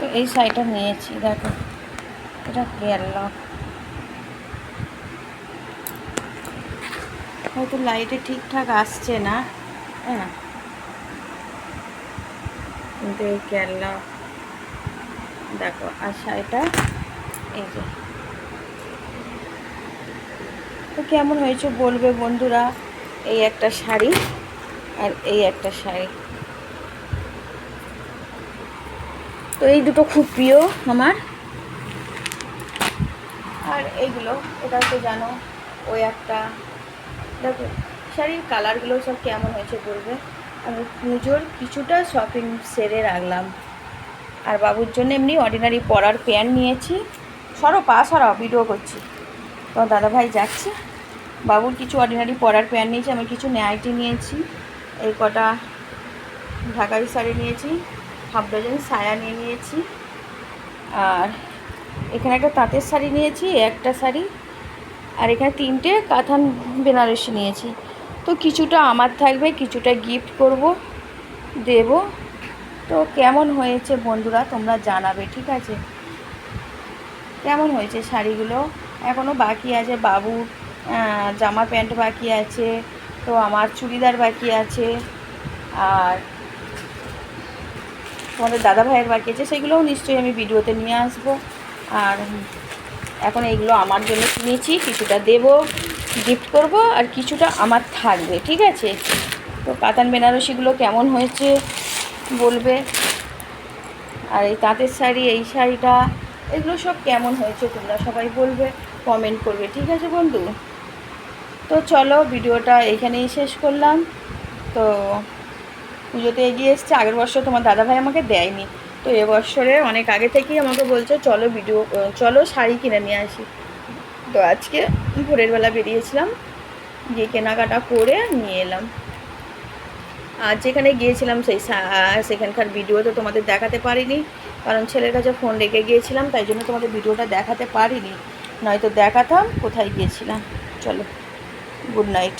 তো এই শাড়িটা নিয়েছি, দেখো এটা কেরলা, হয়তো লাইটে ঠিকঠাক আসছে না, হ্যাঁ, কিন্তু এই কেরলা দেখো। আর শাড়িটা এই যে, তো কেমন হয়েছে বলবে বন্ধুরা। এই একটা শাড়ি আর এই একটা শাড়ি, তো এই দুটো খুব প্রিয় আমার। আর এইগুলো, এটা তো জানো, ওই একটা, দেখো শাড়ির কালারগুলো সব কেমন হয়েছে বলবে। আমি পুজোর কিছুটা শপিং সেরে রাখলাম, আর বাবুর জন্য এমনি অর্ডিনারি পরার প্যান্ট নিয়েছি। সরাও ভিডিও করছি, তো দাদাভাই যাচ্ছে। বাবুর কিছু অর্ডিনারি পরার প্যান্ট নিয়েছি, আমি কিছু নাইটি নিয়েছি, এই কটা ঢাকাই শাড়ি নিয়েছি, হাফ ডজন সায়া নিয়েছি, আর এখানে একটা তাঁতের শাড়ি নিয়েছি, একটা শাড়ি, আর এখানে 3টে কাতান বেনারসি নিয়েছি। তো কিছুটা আমার থাকবে, কিছুটা গিফট করব, দেব। তো কেমন হয়েছে বন্ধুরা তোমরা জানাবে, ঠিক আছে? কেমন হয়েছে শাড়িগুলো? এখনও বাকি আছে, বাবুর জামা প্যান্ট বাকি আছে, তো আমার চুড়িদার বাকি আছে, আর তোমাদের দাদা ভাইয়ের বাকি আছে, সেগুলোও নিশ্চয়ই আমি ভিডিওতে নিয়ে আসব। আর এখন এইগুলো আমার জন্য কিনেছি, কিছুটা দেব, গিফট করব, আর কিছুটা আমার থাকবে, ঠিক আছে? তো কাতান বেনারসিগুলো কেমন হয়েছে বলবে, আর এই তাঁতের শাড়ি, এই শাড়িটা, এগুলো সব কেমন হয়েছে তোমরা সবাই বলবে, কমেন্ট করবে, ঠিক আছে বন্ধু? তো চলো ভিডিওটা এইখানেই শেষ করলাম। তো পুজোতে এগিয়ে এসছে, আগের বছর তোমার দাদাভাই আমাকে দেয়নি, তো এবছরে অনেক আগে থেকেই আমাকে বলছে চলো শাড়ি কিনে নিয়ে আসি। তো আজকে ভোরের বেলা বেরিয়েছিলাম, গিয়ে কেনাকাটা করে নিয়ে এলাম। আর যেখানে গিয়েছিলাম সেখানকার ভিডিও তো তোমাদের দেখাতে পারিনি, কারণ ছেলের কাছে ফোন রেখে গিয়েছিলাম, তাই জন্য তোমাদের ভিডিওটা দেখাতে পারিনি, নয়তো দেখাতাম কোথায় গিয়েছিলাম। চলো, গুড নাইট।